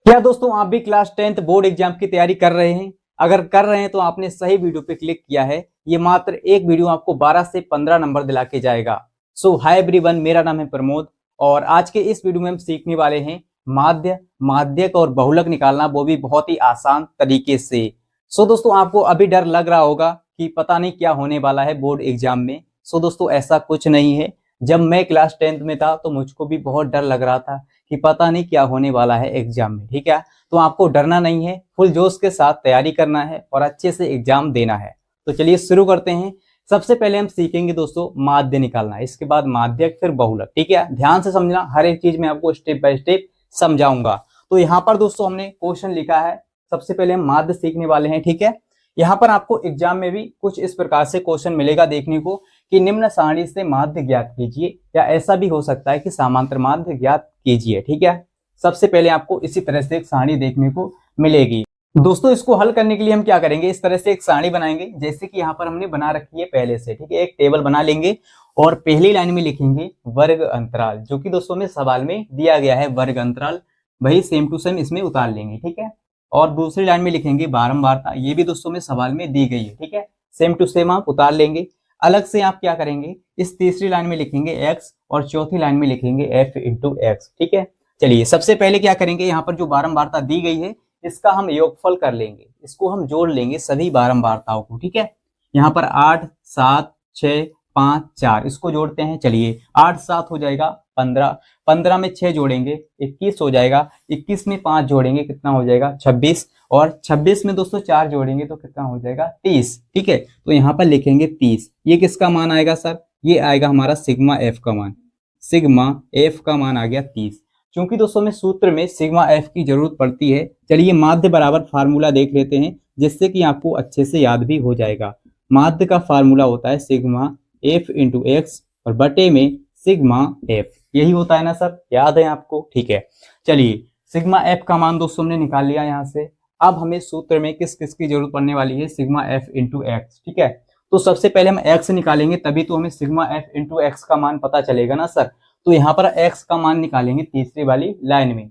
क्या दोस्तों आप भी क्लास 10th बोर्ड एग्जाम की तैयारी कर रहे हैं? अगर कर रहे हैं तो आपने सही वीडियो पे क्लिक किया है। ये मात्र एक वीडियो आपको 12 से 15 नंबर दिला के जाएगा। सो हाय एवरीवन, मेरा नाम है प्रमोद और आज के इस वीडियो में हम सीखने वाले हैं माध्य, माध्यक और बहुलक निकालना, वो भी बहुत ही आसान तरीके से। सो दोस्तों आपको अभी डर लग रहा होगा कि पता नहीं क्या होने वाला है बोर्ड एग्जाम में। सो दोस्तों ऐसा कुछ नहीं है। जब मैं क्लास 10th में था तो मुझको भी बहुत डर लग रहा था कि पता नहीं क्या होने वाला है एग्जाम में। ठीक है, तो आपको डरना नहीं है, फुल जोश के साथ तैयारी करना है और अच्छे से एग्जाम देना है। तो चलिए शुरू करते हैं। सबसे पहले हम सीखेंगे दोस्तों माध्य निकालना, इसके बाद माध्यक, फिर बहुलक। ठीक है, ध्यान से समझना, हर एक चीज मैं आपको स्टेप बाय स्टेप समझाऊंगा। तो यहाँ पर दोस्तों हमने क्वेश्चन लिखा है। सबसे पहले हम माध्य सीखने वाले हैं। ठीक है, यहाँ पर आपको एग्जाम में भी कुछ इस प्रकार से क्वेश्चन मिलेगा देखने को कि निम्न सारणी से माध्य ज्ञात कीजिए, या ऐसा भी हो सकता है कि समांतर माध्य ज्ञात कीजिए। ठीक है, सबसे पहले आपको इसी तरह से एक सारणी देखने को मिलेगी। दोस्तों इसको हल करने के लिए हम क्या करेंगे, इस तरह से एक सारणी बनाएंगे जैसे कि यहाँ पर हमने बना रखी है पहले से। ठीक है, एक टेबल बना लेंगे और पहली लाइन में लिखेंगे वर्ग अंतराल, जो कि दोस्तों में सवाल में दिया गया है वर्ग अंतराल, वही सेम टू सेम इसमें उतार लेंगे। ठीक है, और दूसरी लाइन में लिखेंगे बारंबारता, ये भी दोस्तों में सवाल में दी गई है। ठीक है, सेम टू सेम आप उतार लेंगे। अलग से आप क्या करेंगे, इस तीसरी लाइन में लिखेंगे x और चौथी लाइन में लिखेंगे f इंटू एक्स। ठीक है, चलिए सबसे पहले क्या करेंगे, यहाँ पर जो बारंबारता दी गई है इसका हम योगफल कर लेंगे, इसको हम जोड़ लेंगे सभी बारंबारताओं को। ठीक है, यहाँ पर 8, 7, 6, 5, 4 इसको जोड़ते हैं। चलिए 8 7 हो जाएगा 15, 15 में 6 जोड़ेंगे 21 हो जाएगा, 21 में 5 जोड़ेंगे कितना हो जाएगा 26, और 26 में दोस्तों 4 जोड़ेंगे तो कितना हो जाएगा 30। ठीक है, तो यहाँ पर लिखेंगे 30। ये किसका मान आएगा सर, ये आएगा हमारा सिग्मा एफ का मान। सिग्मा एफ का मान आ गया 30। क्योंकि दोस्तों में सूत्र में सिग्मा एफ की जरूरत पड़ती है। चलिए माध्य बराबर फार्मूला देख लेते हैं जिससे कि आपको अच्छे से याद भी हो जाएगा। माध्य का फार्मूला होता है सिग्मा एफ इंटू एक्स और बटे में सिग्मा एफ, यही होता है ना सर, याद है आपको। ठीक है, चलिए सिग्मा एफ का मान दोस्तों हमने निकाल लिया यहाँ से। अब हमें सूत्र में किस किस की जरूरत पड़ने वाली है, सिग्मा एफ इंटू एक्स। ठीक है, तो सबसे पहले हम एक्स निकालेंगे, तभी तो हमें सिग्मा एफ इंटू एक्स का मान पता चलेगा ना सर। तो यहाँ पर एक्स का मान निकालेंगे तीसरी वाली लाइन में।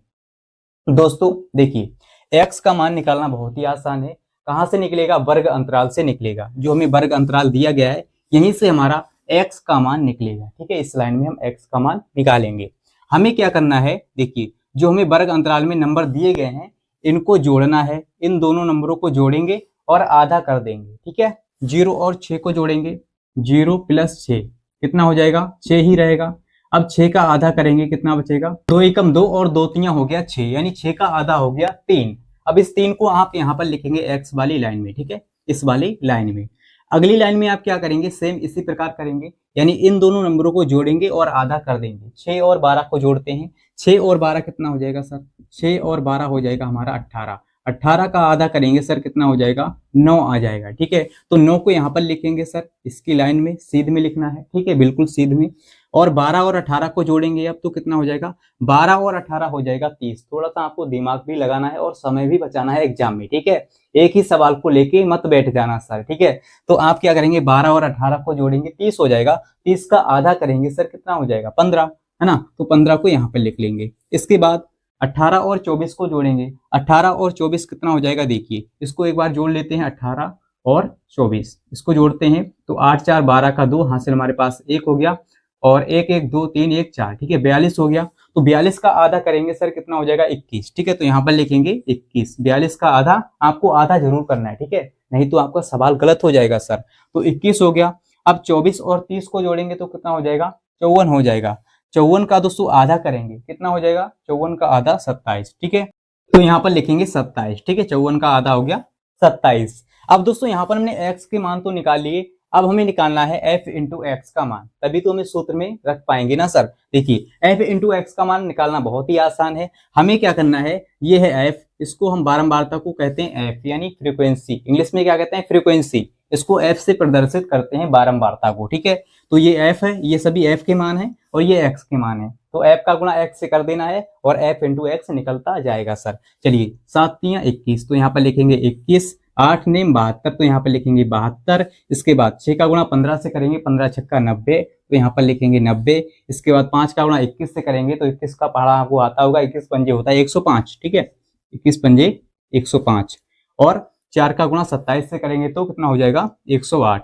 दोस्तों देखिए एक्स का मान निकालना बहुत ही आसान है। कहाँ से निकलेगा, वर्ग अंतराल से निकलेगा। जो हमें वर्ग अंतराल दिया गया है यहीं से हमारा एक्स का मान निकलेगा। ठीक है, इस लाइन में हम एक्स का मान निकालेंगे। हमें क्या करना है, देखिए जो हमें वर्ग अंतराल में नंबर दिए गए हैं इनको जोड़ना है। इन दोनों नंबरों को जोड़ेंगे और आधा कर देंगे। ठीक है, 0 और 6 को जोड़ेंगे, 0 प्लस 6 कितना हो जाएगा 6 ही रहेगा। अब 6 का आधा करेंगे कितना बचेगा, 2 एकम 2 और 2 तियां हो गया 6, यानी 6 का आधा हो गया 3। अब इस 3 को आप यहाँ पर लिखेंगे एक्स वाली लाइन में। ठीक है, इस वाली लाइन में। अगली लाइन में आप क्या करेंगे, सेम इसी प्रकार करेंगे, यानी इन दोनों नंबरों को जोड़ेंगे और आधा कर देंगे। 6 और 12 को जोड़ते हैं, 6 और 12 कितना हो जाएगा सर, 6 और 12 हो जाएगा हमारा 18। 18 का आधा करेंगे सर कितना हो जाएगा 9 आ जाएगा। ठीक है, तो 9 को यहाँ पर लिखेंगे सर इसकी लाइन में, सीध में लिखना है। ठीक है, बिल्कुल सीध में। और 12 और 18 को जोड़ेंगे अब तो कितना हो जाएगा, 12 और 18 हो जाएगा 30। थोड़ा सा आपको दिमाग भी लगाना है और समय भी बचाना है एग्जाम में। ठीक है, एक ही सवाल को लेके मत बैठ जाना सर। ठीक है, तो आप क्या करेंगे, 12 और 18 को जोड़ेंगे 30 हो जाएगा। 30 का आधा करेंगे सर कितना हो जाएगा 15, है ना, तो 15 को यहाँ पर लिख लेंगे। इसके बाद 18 और 24 को जोड़ेंगे, 18 और 24 कितना हो जाएगा, देखिए इसको एक बार जोड़ लेते हैं। 18 और 24 इसको जोड़ते हैं तो 8 4 12 का 2 हासिल हमारे पास 1 हो गया, और 1 1 2 3 1 4। ठीक है, 42 हो गया। तो 42 का आधा करेंगे सर कितना हो जाएगा 21। ठीक है, तो यहाँ पर लिखेंगे 21। 42 का आधा आपको आधा जरूर करना है। ठीक है, नहीं तो आपका सवाल गलत हो जाएगा सर। तो 21 हो गया। अब 24 और 30 को जोड़ेंगे तो कितना हो जाएगा 54 हो जाएगा। 54 का दोस्तों आधा करेंगे कितना हो जाएगा, 54 का आधा 27। ठीक है, तो यहाँ पर लिखेंगे 27। ठीक है, 54 का आधा हो गया 27। अब दोस्तों यहाँ पर हमने x के मान तो निकाल लिए, अब हमें निकालना है f इंटू एक्स का मान, तभी तो हमें सूत्र में रख पाएंगे ना सर। देखिए f इंटू एक्स का मान निकालना बहुत ही आसान है। हमें क्या करना है, ये है f, इसको हम बारंबारता को कहते हैं f यानी फ्रीक्वेंसी, इंग्लिश में क्या कहते हैं फ्रीक्वेंसी। इसको f से प्रदर्शित करते हैं बारंबारता को। ठीक है, तो ये f है, ये सभी f के मान है और ये x के मान है, तो f का गुणा x से कर देना है और f इंटू एक्स निकलता जाएगा सर। चलिए 7 3 21, तो यहाँ पर लिखेंगे 21, 8 नेम 72, तो यहाँ पर लिखेंगे 72। इसके बाद 6 का गुणा 15 से करेंगे, 15 छक्का 90, तो यहाँ पर लिखेंगे 90। इसके बाद 5 का गुणा 21 से करेंगे तो 21 का पहाड़ा आपको आता होगा, 21 पंजे होता है 105। ठीक है, 21 पंजे 105, और 4 का गुणा 27 से करेंगे तो कितना हो जाएगा 108,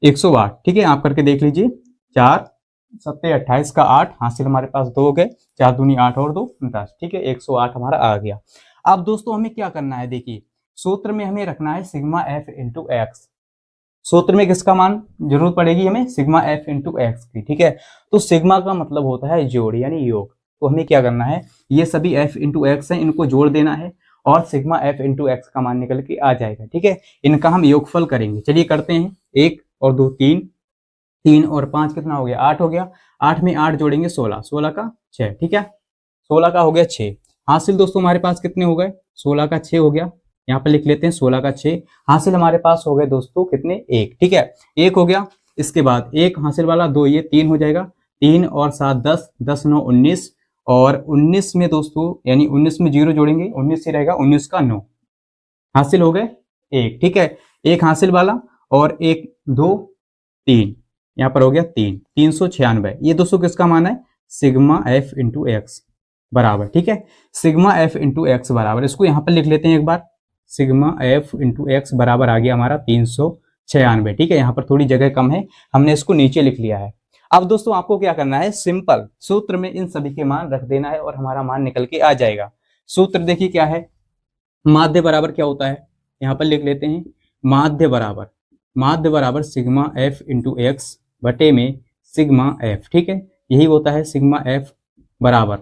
108। ठीक है, आप करके देख लीजिए। 4 सत्ते 28 का 8 हासिल हमारे पास 2 हो गए, 4 दूनी 8 और 2 10। ठीक है, 108 हमारा आ गया। अब दोस्तों हमें क्या करना है, देखिए सूत्र में हमें रखना है सिग्मा एफ इंटू एक्स। सूत्र में किसका मान जरूरत पड़ेगी हमें, सिग्मा एफ इंटू एक्स की। ठीक है, तो सिग्मा का मतलब होता है जोड़ यानी योग। तो हमें क्या करना है, ये सभी एफ इंटू एक्स है, इनको जोड़ देना है और सिग्मा एफ इंटू एक्स का मान निकल के आ जाएगा। ठीक है, इनका हम योगफल करेंगे। चलिए करते हैं। 1 और 2 3, 3 और 5 कितना हो गया 8 हो गया। 8 में 8 जोड़ेंगे 16, 16 का 6। ठीक है, 16 का हो गया 6। हासिल दोस्तों हमारे पास कितने हो गए, 16 का 6 हो गया। यहाँ पर लिख लेते हैं 16 का 6। हासिल हमारे पास हो गए दोस्तों कितने 1। ठीक है, 1 हो गया। इसके बाद 1 हासिल वाला 2, ये 3 हो जाएगा। 3 और 7 10, 10 9 19, और 19 में दोस्तों यानी 19 में 0 जोड़ेंगे, 19 ही रहेगा, 19 का 9 हासिल हो गए 1। ठीक है, 1 हासिल वाला और 1 2 3, यहाँ पर हो गया 3, 396। ये दोस्तों किसका मान है, सिग्मा एफ इंटू एक्स बराबर। ठीक है, सिग्मा एफ इंटू एक्स बराबर, इसको यहाँ पर लिख लेते हैं एक बार। सिग्मा एफ इंटू एक्स बराबर आ गया हमारा 396। ठीक है, यहाँ पर थोड़ी जगह कम है, हमने इसको नीचे लिख लिया है। अब दोस्तों आपको क्या करना है, सिंपल सूत्र में इन सभी के मान रख देना है और हमारा मान निकल के आ जाएगा। सूत्र देखिए क्या है, माध्य बराबर क्या होता है, यहाँ पर लिख लेते हैं। माध्य बराबर सिग्मा एफ इंटू एक्स बटे में सिग्मा एफ। ठीक है, यही होता है सिग्मा एफ बराबर।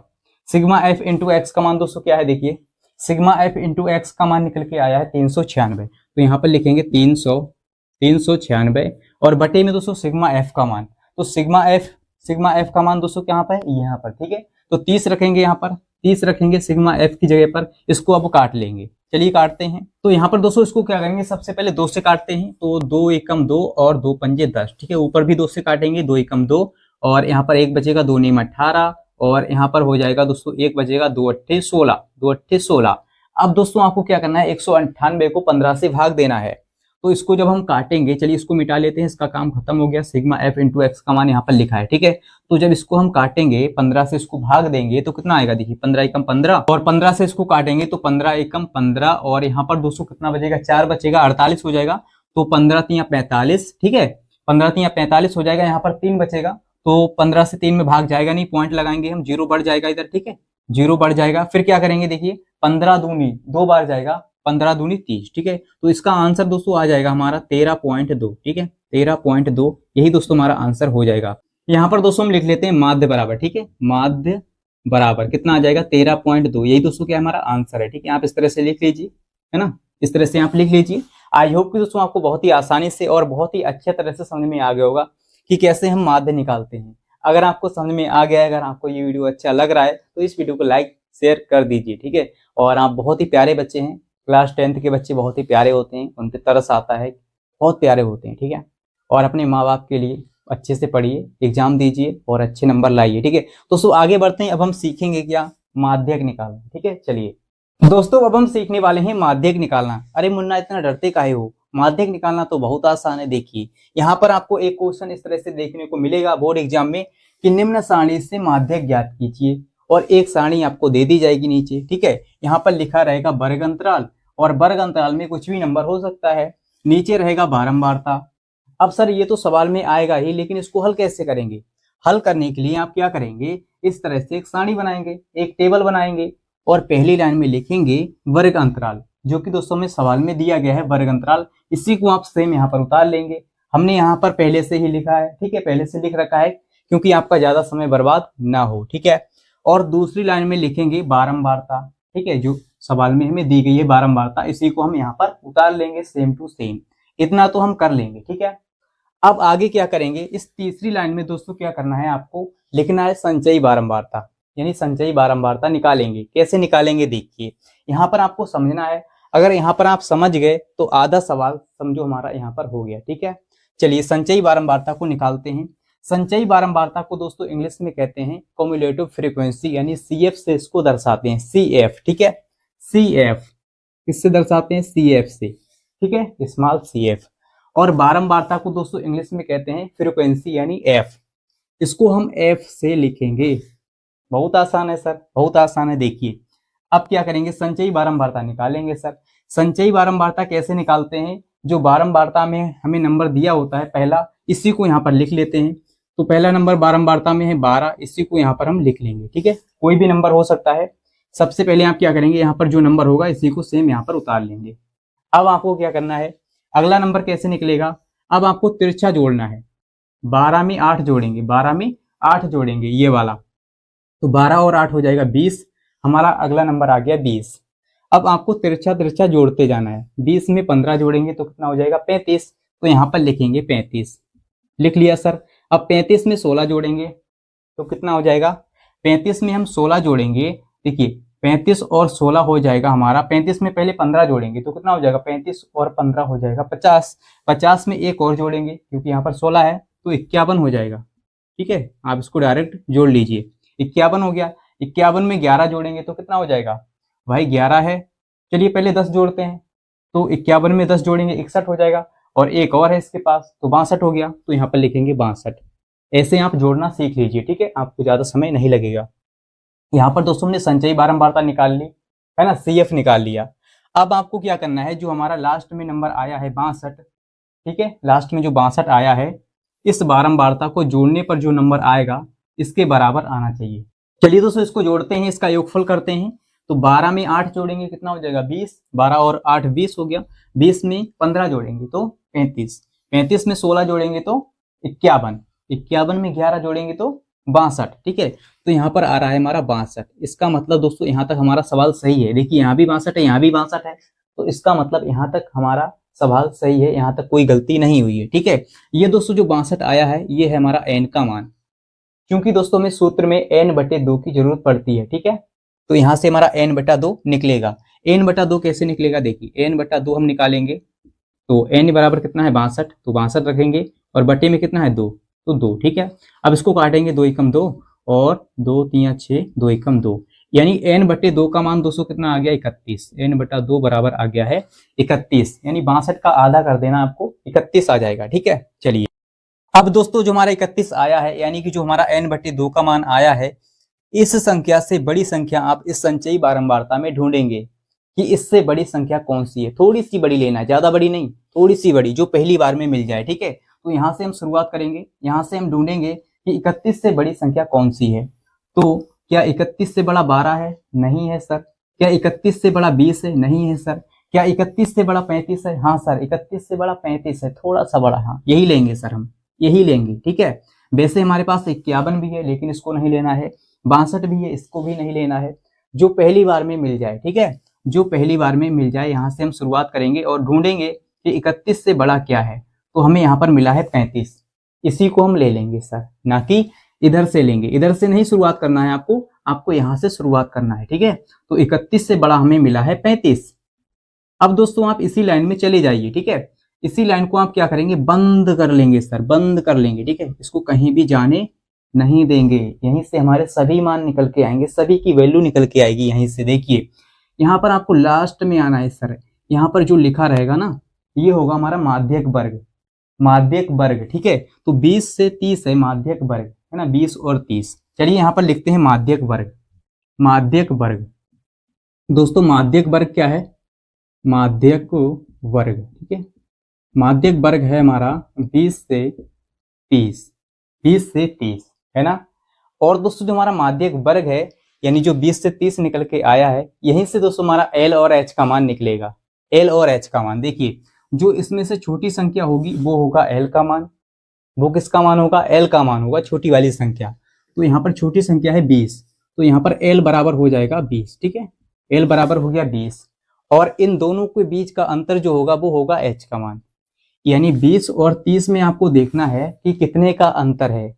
सिग्मा एफ इंटू एक्स का मान दोस्तों क्या है, देखिए सिग्मा एफ इंटू एक्स का मान निकल के आया है 396। तो यहाँ पर लिखेंगे 396 और बटे में दोस्तों सिग्मा एफ का मान। तो सिग्मा एफ का मान दोस्तों कहाँ पर है, यहाँ पर। ठीक है, तो 30 रखेंगे, यहाँ पर 30 रखेंगे सिग्मा एफ की जगह पर। इसको अब काट लेंगे, चलिए काटते हैं। तो यहाँ पर दोस्तों इसको क्या करेंगे, सबसे पहले 2 से काटते हैं। तो 2 एकम 2 और 2 पंजे 10। ठीक है, ऊपर भी 2 से काटेंगे, 2 एकम 2 और यहाँ पर 1 बचेगा, 2 नीम 18 और यहाँ पर हो जाएगा दोस्तों 1 बचेगा, 2 अट्ठे 16, 2 अट्ठे 16। अब दोस्तों आपको क्या करना है, 198 को 15 से भाग देना है। तो इसको जब हम काटेंगे, चलिए इसको मिटा लेते हैं, इसका काम खत्म हो गया। सिग्मा एफ इंटू एक्स का मान यहाँ पर लिखा है। ठीक है, तो जब इसको हम काटेंगे 15 से इसको भाग देंगे तो कितना आएगा, देखिए 15 एकम 15 और 15 से इसको काटेंगे तो 15 एकम 15 और यहाँ पर दोस्तों कितना बचेगा, 4 बचेगा, 48 हो जाएगा। तो 15 तिया 45। ठीक है, 15 तिया 45 हो जाएगा। यहाँ पर 3 बचेगा, तो 15 से 3 में भाग जाएगा नहीं, पॉइंट लगाएंगे हम, 0 बढ़ जाएगा इधर। ठीक है, 0 बढ़ जाएगा। फिर क्या करेंगे, देखिए 15 दूनी 2 बार जाएगा, 15 दूनी 30। ठीक है, तो इसका आंसर दोस्तों आ जाएगा हमारा 13.2। ठीक है, 13.2 यही दोस्तों हमारा आंसर हो जाएगा। यहाँ पर दोस्तों हम लिख लेते हैं माध्य बराबर। ठीक है, माध्य बराबर कितना आ जाएगा 13.2, यही दोस्तों क्या हमारा आंसर है। ठीक है, आप इस तरह से लिख लीजिए, है ना, इस तरह से आप लिख लीजिए। आई होप कि दोस्तों आपको बहुत ही आसानी से और बहुत ही अच्छे तरह से समझ में आ गया होगा कि कैसे हम माध्य निकालते हैं। अगर आपको समझ में आ गया है, अगर आपको ये वीडियो अच्छा लग रहा है तो इस वीडियो को लाइक शेयर कर दीजिए। ठीक है, और आप बहुत ही प्यारे बच्चे हैं, क्लास 10th के बच्चे बहुत ही प्यारे होते हैं, उन पर तरस आता है, बहुत प्यारे होते हैं। ठीक है, और अपने माँ बाप के लिए अच्छे से पढ़िए, एग्जाम दीजिए और अच्छे नंबर लाइए। ठीक है दोस्तों, आगे बढ़ते हैं। अब हम सीखेंगे क्या, माध्यक निकालना। ठीक है, चलिए दोस्तों अब हम सीखने वाले हैं माध्यक निकालना। अरे मुन्ना इतना डरते काहे हो, माध्यक निकालना तो बहुत आसान है। देखिए यहाँ पर आपको एक क्वेश्चन इस तरह से देखने को मिलेगा बोर्ड एग्जाम में कि निम्न सारणी से माध्यक ज्ञात कीजिए, और एक सारणी आपको दे दी जाएगी नीचे। ठीक है, यहाँ पर लिखा रहेगा वर्ग अंतराल, और वर्ग अंतराल में कुछ भी नंबर हो सकता है। नीचे रहेगा बारंबारता। अब सर ये तो सवाल में आएगा ही, लेकिन इसको हल कैसे करेंगे, हल करने के लिए आप क्या करेंगे, इस तरह से एक सारणी बनाएंगे, एक टेबल बनाएंगे और पहली लाइन में लिखेंगे वर्ग अंतराल, जो कि दोस्तों में सवाल में दिया गया है वर्ग अंतराल। इसी को आप सेम यहाँ पर उतार लेंगे। हमने यहाँ पर पहले से ही लिखा है। ठीक है, पहले से लिख रखा है क्योंकि आपका ज्यादा समय बर्बाद ना हो। ठीक है, और दूसरी लाइन में लिखेंगे बारंबारता। ठीक है, जो सवाल में हमें दी गई है बारंबारता, इसी को हम यहाँ पर उतार लेंगे सेम टू सेम। इतना तो हम कर लेंगे। ठीक है, अब आगे क्या करेंगे, इस तीसरी लाइन में दोस्तों क्या करना है, आपको लिखना है संचयी बारंबारता, यानी संचयी बारंबारता निकालेंगे। कैसे निकालेंगे देखिए, यहाँ पर आपको समझना है। अगर यहाँ पर आप समझ गए तो आधा सवाल समझो हमारा यहाँ पर हो गया। ठीक है, चलिए संचयी बारंबारता को निकालते हैं। संचयी बारंबारता को दोस्तों इंग्लिश में कहते हैं कम्युलेटिव फ्रीक्वेंसी, यानी CF से इसको दर्शाते हैं, CF। ठीक है, CF किससे दर्शाते हैं, CF से। ठीक है, स्मॉल CF। और बारंबारता को दोस्तों इंग्लिश में कहते हैं फ्रीक्वेंसी, यानी F। इसको हम F से लिखेंगे। बहुत आसान है सर, बहुत आसान है। देखिए अब क्या करेंगे, संचयी बारंबारता निकालेंगे सर। संचयी बारंबारता कैसे निकालते हैं, जो बारंबारता में हमें नंबर दिया होता है पहला, इसी को यहाँ पर लिख लेते हैं। तो पहला नंबर बारंबारता में है 12, इसी को यहाँ पर हम लिख लेंगे, ठीक है। कोई भी नंबर हो सकता है। सबसे पहले आप क्या करेंगे, यहाँ पर जो नंबर होगा इसी को सेम यहाँ पर उतार लेंगे। अब आपको क्या करना है, अगला नंबर कैसे निकलेगा, अब आपको तिरछा जोड़ना है। 12 में 8 जोड़ेंगे, 12 में 8 जोड़ेंगे ये वाला, तो 12 और 8 हो जाएगा 20। हमारा अगला नंबर आ गया 20। अब आपको तिरछा तिरछा जोड़ते जाना है। 20 में 15 जोड़ेंगे तो कितना हो जाएगा 35, तो यहाँ पर लिखेंगे 35। लिख लिया सर। अब 35 में 16 जोड़ेंगे तो कितना हो जाएगा, 35 में हम 16 जोड़ेंगे, देखिए 35 और 16 हो जाएगा हमारा, 35 में पहले 15 जोड़ेंगे तो कितना हो जाएगा, 35 और 15 हो जाएगा 50। 50 में एक और जोड़ेंगे क्योंकि यहाँ पर 16 है तो 51 हो जाएगा, ठीक है। आप इसको डायरेक्ट जोड़ लीजिए, 51 हो गया। 51 में 11 जोड़ेंगे तो कितना हो जाएगा भाई, 11 है। चलिए पहले 10 जोड़ते हैं, तो 51 में 10 जोड़ेंगे 61 हो जाएगा, और एक और है इसके पास तो 62 हो गया, तो यहाँ पर लिखेंगे 62। ऐसे आप जोड़ना सीख लीजिए, ठीक है, आपको ज्यादा समय नहीं लगेगा। यहाँ पर दोस्तों हमने संचयी बारंबारता निकाल ली है ना, CF निकाल लिया। अब आपको क्या करना है, जो हमारा लास्ट में नंबर आया है 62, ठीक है, लास्ट में जो 62 आया है, इस बारंबारता को जोड़ने पर जो नंबर आएगा इसके बराबर आना चाहिए। चलिए दोस्तों इसको जोड़ते हैं, इसका योगफल करते हैं। तो 12 में 8 जोड़ेंगे कितना हो जाएगा 20, 12 और 8 20 हो गया। 20 में 15 जोड़ेंगे तो 35, 35 में 16 जोड़ेंगे तो 51, 51 में 11 जोड़ेंगे तो 62, ठीक है। तो यहाँ पर आ रहा है हमारा 62। इसका मतलब दोस्तों यहाँ तक हमारा सवाल सही है। देखिए यहाँ भी 62 है, यहाँ भी 62 है, तो इसका मतलब यहाँ तक हमारा सवाल सही है, यहाँ तक कोई गलती नहीं हुई है, ठीक है। ये दोस्तों जो 62 आया है ये है हमारा n का मान, क्योंकि दोस्तों हमें सूत्र में n/2 की जरूरत पड़ती है, ठीक है। तो यहाँ से हमारा n/2 निकलेगा। n/2 कैसे निकलेगा, देखिए n/2 हम निकालेंगे तो n बराबर कितना है 62, तो 62 रखेंगे, और बटे में कितना है 2, तो 2, ठीक है। अब इसको काटेंगे, 2 एकम 2 और 2 3 6, 2 एकम 2, यानी n/2 का मान दोस्तों कितना आ गया 31। n/2 बराबर आ गया है 31, यानी 62 का आधा कर देना, आपको 31 आ जाएगा, ठीक है। चलिए अब दोस्तों जो हमारा 31 आया है, यानी कि जो हमारा n/2 का मान आया है, इस संख्या से बड़ी संख्या आप इस संचयी बारंबारता में ढूंढेंगे कि इससे बड़ी संख्या कौन सी है। थोड़ी सी बड़ी लेना है, ज्यादा बड़ी नहीं, थोड़ी सी बड़ी, जो पहली बार में मिल जाए, ठीक है। तो यहाँ से हम शुरुआत करेंगे, यहाँ से हम ढूंढेंगे कि 31 से बड़ी संख्या कौन सी है। तो क्या 31 से बड़ा 12 है, नहीं है सर। क्या 31 से बड़ा 20 है, नहीं है सर। क्या 31 से बड़ा 35 है, हाँ सर 31 से बड़ा 35 है, थोड़ा सा बड़ा, हाँ यही लेंगे सर, हम यही लेंगे, ठीक है। वैसे हमारे पास 51 भी है लेकिन इसको नहीं लेना है, 62 भी है, इसको भी नहीं लेना है, जो पहली बार में मिल जाए, ठीक है, जो पहली बार में मिल जाए। यहाँ से हम शुरुआत करेंगे और ढूंढेंगे कि 31 से बड़ा क्या है। तो हमें यहाँ पर मिला है 35, इसी को हम ले लेंगे सर, ना कि इधर से लेंगे। इधर से नहीं शुरुआत करना है आपको, आपको यहाँ से शुरुआत करना है, ठीक है। तो 31 से बड़ा हमें मिला है 35। अब दोस्तों आप इसी लाइन में चले जाइए, ठीक है। इसी लाइन को आप क्या करेंगे, बंद कर लेंगे सर, बंद कर लेंगे, ठीक है। इसको कहीं भी जाने नहीं देंगे, यहीं से हमारे सभी मान निकल के आएंगे, सभी की वैल्यू निकल के आएगी यहीं से। देखिए यहाँ पर आपको लास्ट में आना है सर, यहाँ पर जो लिखा रहेगा ना ये होगा हमारा माध्यक वर्ग, माध्यक वर्ग, ठीक है। तो 20 से 30 है माध्यक वर्ग, है ना, 20 और 30। चलिए यहाँ पर लिखते हैं माध्यक वर्ग। माध्यक वर्ग दोस्तों, माध्यक वर्ग क्या है, माध्यक वर्ग, ठीक है। माध्यक वर्ग है हमारा 20 से 30, 20 से 30, है ना। और दोस्तों जो हमारा माध्यक वर्ग है, यानी जो 20 से 30 निकल के आया है, यहीं से दोस्तों हमारा L और H का मान निकलेगा। L और H का मान देखिए, जो इसमें से छोटी संख्या होगी वो होगा L का मान, वो किसका मान होगा, L का मान होगा, छोटी वाली संख्या। तो यहाँ पर छोटी संख्या है 20, तो यहाँ पर L बराबर हो जाएगा 20, ठीक है। L बराबर हो गया 20, और इन दोनों के बीच का अंतर जो होगा वो होगा H का मान। यानी 20 और 30 में आपको देखना है कि कितने का अंतर है,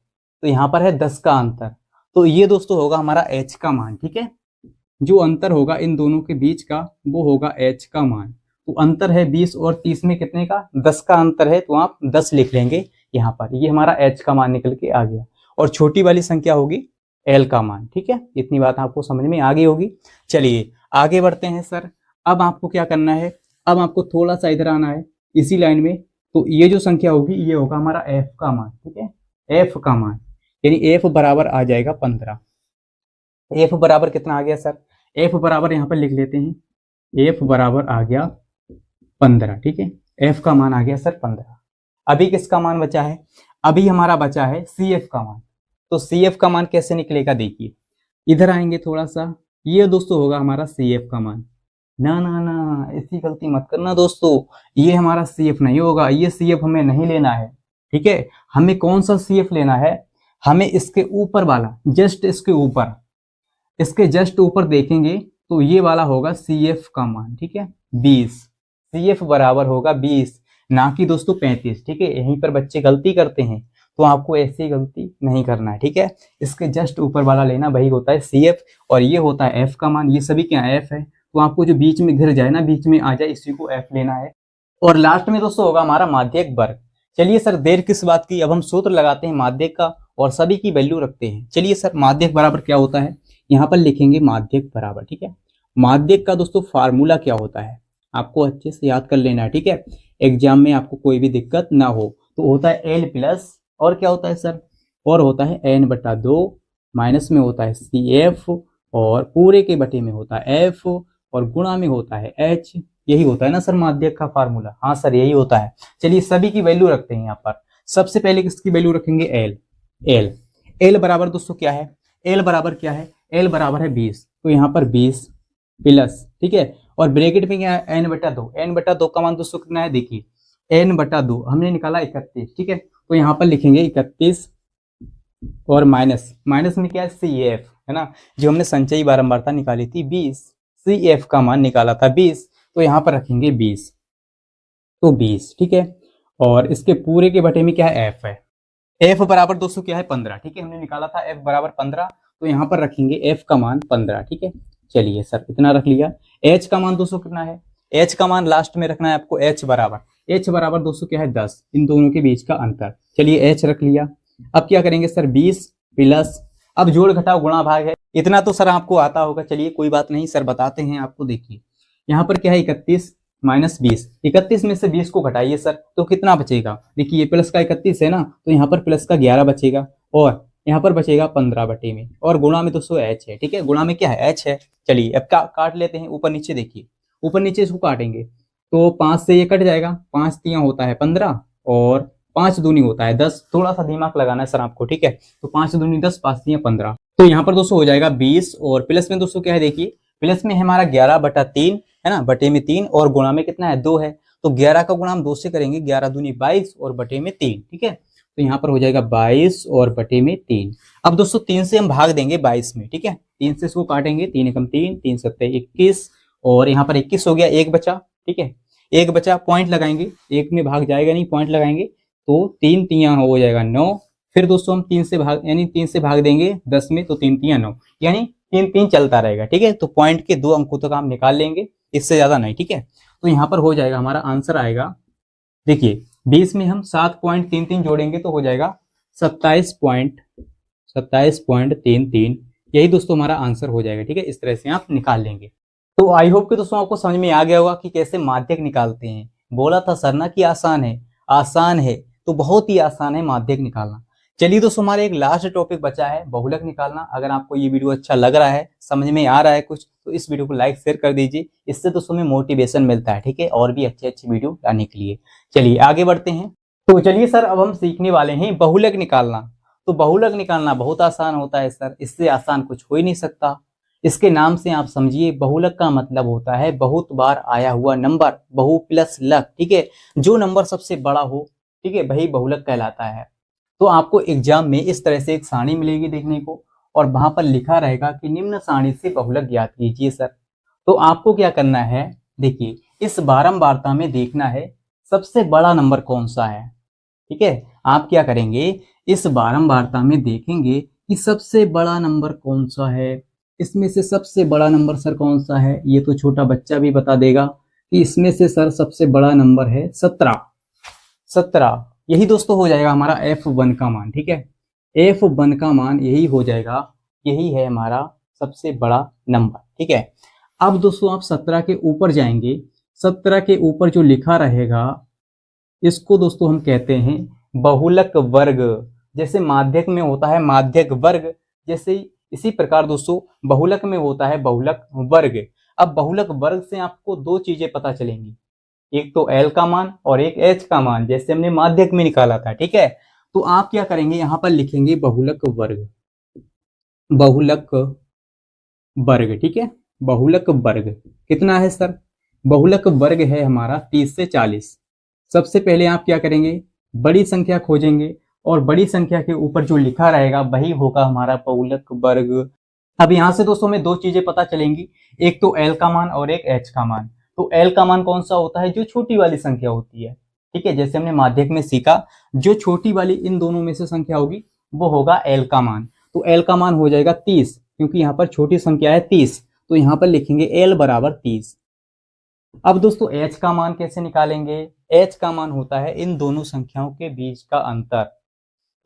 तो यहाँ पर है 10 का अंतर, तो ये दोस्तों होगा हमारा H का मान, ठीक है। जो अंतर होगा इन दोनों के बीच का वो होगा H का मान। तो अंतर है 20 और 30 में कितने का, 10 का अंतर है, तो आप 10 लिख लेंगे यहाँ पर। ये हमारा H का मान निकल के आ गया, और छोटी वाली संख्या होगी L का मान, ठीक है। इतनी बात आपको समझ में आ गई होगी। चलिए आगे बढ़ते हैं सर। अब आपको क्या करना है, अब आपको थोड़ा सा इधर आना है इसी लाइन में। तो ये जो संख्या होगी ये होगा हमारा F का मान, ठीक है, F का मान, यानी F बराबर आ जाएगा 15। F बराबर कितना आ गया सर, एफ बराबर यहाँ पर लिख लेते हैं, एफ बराबर आ गया 15, ठीक है। एफ का मान आ गया सर 15। अभी किसका मान बचा है, अभी हमारा बचा है सी एफ का मान। तो सी एफ का मान कैसे निकलेगा, देखिए इधर आएंगे थोड़ा सा, ये दोस्तों होगा हमारा सी एफ का मान। ना ना ना, ऐसी गलती मत करना दोस्तों, ये हमारा सी एफ नहीं होगा, ये सी एफ हमें नहीं लेना है, ठीक है। हमें कौन सा सी एफ लेना है, हमें इसके ऊपर वाला, जस्ट इसके ऊपर, इसके जस्ट ऊपर देखेंगे तो ये वाला होगा सी एफ का मान, ठीक है 20। सी एफ बराबर होगा 20, ना कि दोस्तों 35, ठीक है। यहीं पर बच्चे गलती करते हैं, तो आपको ऐसी गलती नहीं करना है, ठीक है। इसके जस्ट ऊपर वाला लेना, वही होता है सी एफ, और ये होता है एफ का मान। ये सभी क्या एफ है, तो आपको जो बीच में घिर जाए ना, बीच में आ जाए, इसी को एफ लेना है। और लास्ट में दोस्तों होगा हमारा माध्यक वर्ग। चलिए सर देर किस बात की, अब हम सूत्र लगाते हैं माध्यक का और सभी की वैल्यू रखते हैं। चलिए सर माध्यक बराबर क्या होता है, यहाँ पर लिखेंगे माध्यक बराबर, ठीक है। माध्यक का दोस्तों फार्मूला क्या होता है, आपको अच्छे से याद कर लेना है, ठीक है। एग्जाम में आपको कोई भी दिक्कत ना हो, तो होता है एल प्लस, और क्या होता है सर, और होता है n/2, माइनस में होता है सी एफ, और पूरे के बटे में होता है एफ, और गुणा में होता है एच। यही होता है ना सर माध्यक का फार्मूला, हाँ सर यही होता है। चलिए सभी की वैल्यू रखते हैं यहाँ पर। सबसे पहले किसकी वैल्यू रखेंगे, एल। एल एल बराबर दोस्तों क्या है, एल बराबर क्या है, एल बराबर है 20, तो यहाँ पर 20 प्लस, ठीक है, और ब्रैकेट में क्या है n/2। n/2 का मान दोस्तों कितना है, देखिए n/2 हमने निकाला 31, ठीक है, तो यहाँ पर लिखेंगे 31, और माइनस, माइनस में क्या है सी एफ, है ना, जो हमने संचयी बारंबारता निकाली थी 20, सी एफ का मान निकाला था 20, तो यहाँ पर रखेंगे 20, तो 20, ठीक है। और इसके पूरे के बटे में क्या है, एफ है। एफ बराबर दोस्तों क्या है 15, ठीक है, हमने निकाला था एफ बराबर 15, तो यहाँ पर रखेंगे एफ का मान 15, ठीक है। चलिए सर इतना रख लिया। एच का मान दोस्तों कितना है, एच का मान लास्ट में रखना है आपको, एच बराबर दोस्तों क्या है 10, इन दोनों के बीच का अंतर। चलिए एच रख लिया। अब क्या करेंगे सर 20 प्लस, अब जोड़ घटाव गुणा भाग है, इतना तो सर आपको आता होगा, चलिए कोई बात नहीं सर बताते हैं आपको। देखिए यहाँ पर क्या है 31 माइनस 20, 31 में से 20 को घटाइए सर, तो कितना बचेगा, देखिए ये प्लस का 31 है ना, तो यहाँ पर प्लस का 11 बचेगा, और यहाँ पर बचेगा 15 बटे में, और गुणा में दोस्तों एच है, ठीक है, गुणा में क्या है एच है। चलिए अब काट लेते हैं ऊपर नीचे, देखिए ऊपर नीचे इसको काटेंगे तो 5 से ये कट जाएगा, 5 तियां होता है 15, और 5 दूनी होता है 10, थोड़ा सा दिमाग लगाना है सर आपको, ठीक है। तो 5 दूनी 10, 5 तियां 15, तो यहाँ पर दोस्तों हो जाएगा 20, और प्लस में दोस्तों क्या है, देखिए प्लस में हमारा 11/3 है ना, बटे में 3, और गुणा में कितना है 2 है, तो 11 का गुणा हम 2 से करेंगे, 11 दूनी 22, और बटे में 3, ठीक है। तो यहाँ पर हो जाएगा 22 और बटे में 3। अब दोस्तों 3 से हम भाग देंगे 22 में, ठीक है, 3 से इसको काटेंगे, 3 एकम 3, 3 सत्ते 21, और यहाँ पर 21 हो गया, एक बचा, ठीक है, एक बचा, पॉइंट लगाएंगे, एक में भाग जाएगा नहीं, पॉइंट लगाएंगे, तो 3 तियां हो जाएगा 9। फिर दोस्तों हम 3 से भाग, यानी 3 से भाग देंगे 10 में, तो 3 तियां 9, यानी 3 3 चलता रहेगा, ठीक है। तो पॉइंट के 2 अंकों तक हम निकाल लेंगे, इससे ज्यादा नहीं, ठीक है। तो यहाँ पर हो जाएगा हमारा आंसर आएगा, देखिए 20 में हम 7.33 जोड़ेंगे तो हो जाएगा 27.33, यही दोस्तों हमारा आंसर हो जाएगा, ठीक है। इस तरह से आप निकाल लेंगे। तो आई होप कि दोस्तों आपको समझ में आ गया होगा कि कैसे माध्यक निकालते हैं। बोला था सर ना कि आसान है, आसान है, तो बहुत ही आसान है माध्यक निकालना। चलिए दोस्तों हमारे एक लास्ट टॉपिक बचा है, बहुलक निकालना। अगर आपको ये वीडियो अच्छा लग रहा है, समझ में आ रहा है कुछ, तो इस वीडियो को लाइक शेयर कर दीजिए, इससे दोस्तों में मोटिवेशन मिलता है, ठीक है, और भी अच्छे अच्छे वीडियो लाने के लिए। चलिए आगे बढ़ते हैं। तो चलिए सर अब हम सीखने वाले हैं बहुलक निकालना। तो बहुलक निकालना बहुत आसान होता है सर, इससे आसान कुछ हो ही नहीं सकता। इसके नाम से आप समझिए, बहुलक का मतलब होता है बहुत बार आया हुआ नंबर, बहु प्लस लक, ठीक है, जो नंबर सबसे बड़ा हो, ठीक है, वही बहुलक कहलाता है। तो आपको एग्जाम में इस तरह से एक सारणी मिलेगी देखने को, और वहां पर लिखा रहेगा कि निम्न सारणी से बहुलक ज्ञात कीजिए सर। तो आपको क्या करना है, देखिए इस बारंबारता में देखना है सबसे बड़ा नंबर कौन सा है, ठीक है। आप क्या करेंगे, इस बारंबारता में देखेंगे कि सबसे बड़ा नंबर कौन सा है, इसमें से सबसे बड़ा नंबर सर कौन सा है, ये तो छोटा बच्चा भी बता देगा कि इसमें से सर सबसे बड़ा नंबर है 17। यही दोस्तों हो जाएगा हमारा F1 का मान, ठीक है, F1 का मान यही हो जाएगा, यही है हमारा सबसे बड़ा नंबर, ठीक है। अब दोस्तों आप 17 के ऊपर जाएंगे, 17 के ऊपर जो लिखा रहेगा इसको दोस्तों हम कहते हैं बहुलक वर्ग। जैसे माध्यक में होता है माध्यक वर्ग, जैसे इसी प्रकार दोस्तों बहुलक में होता है बहुलक वर्ग। अब बहुलक वर्ग से आपको दो चीजें पता चलेंगी, एक तो एल का मान और एक एच का मान, जैसे हमने माध्यक में निकाला था। ठीक है, तो आप क्या करेंगे, यहाँ पर लिखेंगे बहुलक वर्ग, बहुलक वर्ग। ठीक है, बहुलक वर्ग कितना है सर, बहुलक वर्ग है हमारा 30 से 40। सबसे पहले आप क्या करेंगे, बड़ी संख्या खोजेंगे और बड़ी संख्या के ऊपर जो लिखा रहेगा वही होगा हमारा बहुलक वर्ग। अब यहाँ से दोस्तों हमें दो चीजें पता चलेंगी, एक तो एल का मान और एक एच का मान। तो एल का मान कौन सा होता है, जो छोटी वाली संख्या होती है। ठीक है, जैसे हमने माध्यक में सीखा, जो छोटी वाली इन दोनों में से संख्या होगी वो होगा एल का मान। तो एल का मान हो जाएगा 30, क्योंकि यहाँ पर छोटी संख्या है 30, तो यहाँ पर लिखेंगे एल बराबर 30। अब दोस्तों एच का मान कैसे निकालेंगे, एच का मान होता है इन दोनों संख्याओं के बीच का अंतर।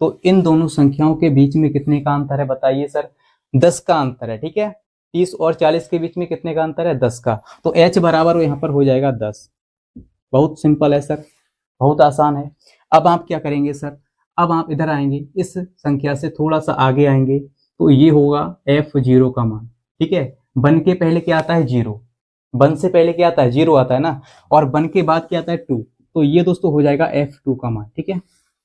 तो इन दोनों संख्याओं के बीच में कितने का अंतर है बताइए सर, 10 का अंतर है। ठीक है, 30 और 40 के बीच में कितने का अंतर है, 10 का। तो एच बराबर यहाँ पर हो जाएगा 10। बहुत सिंपल है सर, बहुत आसान है। अब आप क्या करेंगे सर, अब आप इधर आएंगे, इस संख्या से थोड़ा सा आगे आएंगे, तो ये होगा f0 का मान। ठीक है, वन के पहले क्या आता है, 0। वन से पहले क्या आता है, 0 आता है ना, और वन के बाद क्या आता है, 2। तो ये दोस्तों हो जाएगा f2 का मान। ठीक है,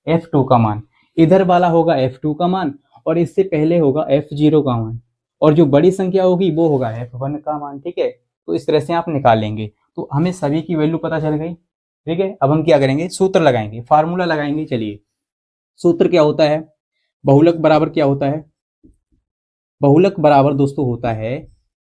f2 का मान, इधर वाला होगा f2 का मान और इससे पहले होगा f0 का मान, और जो बड़ी संख्या होगी वो होगा f1 का मान। ठीक है, तो इस तरह से आप निकालेंगे, तो हमें सभी की वैल्यू पता चल गई। ठीक है, अब हम क्या करेंगे, सूत्र लगाएंगे, फार्मूला लगाएंगे। चलिए, सूत्र क्या होता है, बहुलक बराबर क्या होता है, बहुलक बराबर दोस्तों होता है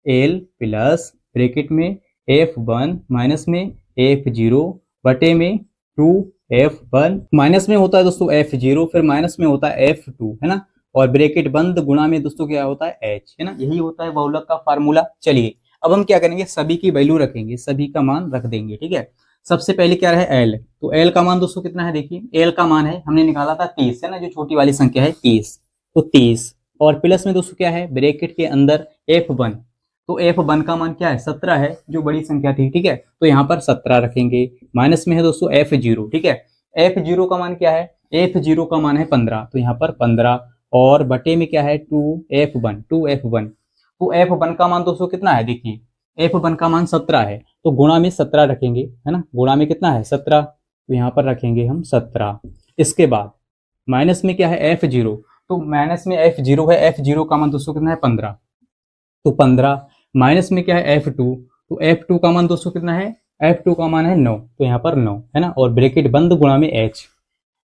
एल प्लस ब्रैकेट में f1 माइनस में f0 बटे में 2f1, माइनस में होता है दोस्तों f0, फिर माइनस में होता है f2, है ना, और ब्रैकेट बंद गुणा में दोस्तों क्या होता है h, है ना, यही होता है बहुलक का फार्मूला। चलिए अब हम क्या करेंगे, सभी की वैल्यू रखेंगे, सभी का मान रख देंगे। ठीक है, सबसे पहले क्या है एल, तो एल का मान दोस्तों कितना है, देखिए एल का मान है, हमने निकाला था 30, है ना, जो छोटी वाली संख्या है 30, तो 30 और प्लस में दोस्तों क्या है, ब्रैकेट के अंदर f1, तो f1 का मान क्या है, 17 है, जो बड़ी संख्या थी। ठीक है, तो यहाँ पर 17 रखेंगे, माइनस में है दोस्तों f0। ठीक है, f0 का मान क्या है, f0 का मान है 15, तो यहाँ पर 15 और बटे में क्या है 2f1, 2f1, तो f1 का मान दोस्तों कितना है, देखिए f1 का मान 17 है, तो गुणा में 17 रखेंगे, है ना, गुणा में कितना है 17, तो यहाँ पर रखेंगे हम 17। इसके बाद माइनस में क्या है f0, तो माइनस में f0 है, f0 का मान दोस्तों कितना है 15, तो 15 माइनस में क्या है f2, तो f2 का मान दोस्तों कितना है, f2 का मान है 9, तो यहाँ पर 9, है ना, और ब्रैकेट बंद गुणा में h,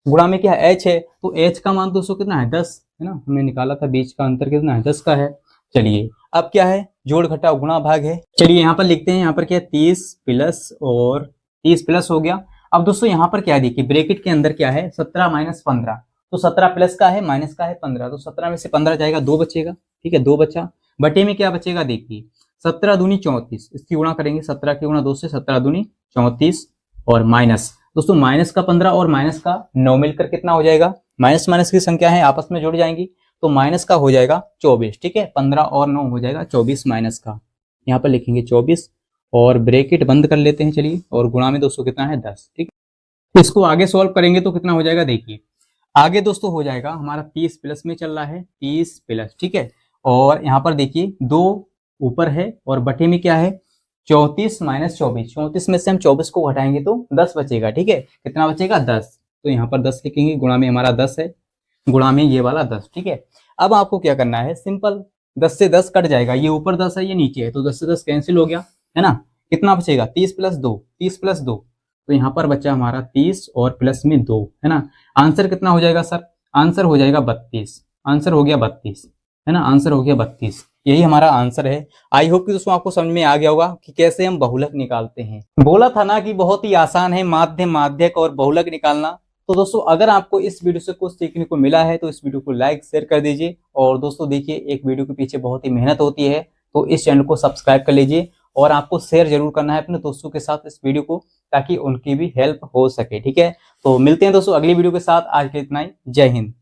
गुणा में क्या है h है, तो h का मान दोस्तों कितना है 10, है ना, हमने निकाला था, बीच का अंतर कितना है 10 का है। चलिए अब क्या है, जोड़ घटाव गुणा भाग है। चलिए यहाँ पर लिखते हैं, यहाँ पर क्या है 30 प्लस और 30 प्लस हो गया। अब दोस्तों यहाँ पर क्या है, देखिए ब्रैकेट के अंदर क्या है 17 माइनस 15, तो 17 प्लस का है माइनस का है 15, तो 17 में से 15 जाएगा, 2 बचेगा। ठीक है, 2 बचा, बटे में क्या बचेगा, देखिए 17 दूनी 34, इसकी गुणा करेंगे, 17 की गुणा 2 से, 17 दूनी 34 और माइनस दोस्तों माइनस का 15 और माइनस का 9 मिलकर कितना हो जाएगा, माइनस माइनस की संख्या है आपस में जुड़ जाएंगी, तो माइनस का हो जाएगा 24। ठीक है, 15 और 9 हो जाएगा 24 माइनस का, यहाँ पर लिखेंगे 24 और ब्रैकेट बंद कर लेते हैं। चलिए, और गुणा में दोस्तों कितना है 10। ठीक है, इसको आगे सॉल्व करेंगे तो कितना हो जाएगा, देखिए आगे दोस्तों हो जाएगा हमारा 30 प्लस में चल रहा है, 30 प्लस। ठीक है, और यहाँ पर देखिए 2 ऊपर है और बटे में क्या है 34 माइनस 24, 34 में से हम 24 को घटाएंगे तो 10 बचेगा। ठीक है, कितना बचेगा 10, तो यहाँ पर 10 लिखेंगे, गुणा में हमारा 10 है, गुणा में ये वाला 10। ठीक है, अब आपको क्या करना है, सिंपल 10 से 10 कट जाएगा, ये ऊपर 10 है ये नीचे है, तो 10 से 10 कैंसिल हो गया, है ना, कितना बचेगा 30 प्लस 2, 30 प्लस 2, तो यहाँ पर बचा हमारा 30 और प्लस में 2, है ना। आंसर कितना हो जाएगा सर, आंसर हो जाएगा 32, आंसर हो गया 32, है ना, आंसर हो गया 32, यही हमारा आंसर है। आई होप कि दोस्तों आपको समझ में आ गया होगा कि कैसे हम बहुलक निकालते हैं। बोला था ना कि बहुत ही आसान है माध्य, माध्यक और बहुलक निकालना। तो दोस्तों अगर आपको इस वीडियो से कुछ सीखने को मिला है तो इस वीडियो को लाइक शेयर कर दीजिए, और दोस्तों देखिए एक वीडियो के पीछे बहुत ही मेहनत होती है, तो इस चैनल को सब्सक्राइब कर लीजिए, और आपको शेयर जरूर करना है अपने दोस्तों के साथ इस वीडियो को, ताकि उनकी भी हेल्प हो सके। ठीक है, तो मिलते हैं दोस्तों अगली वीडियो के साथ, आज के इतना ही, जय हिंद।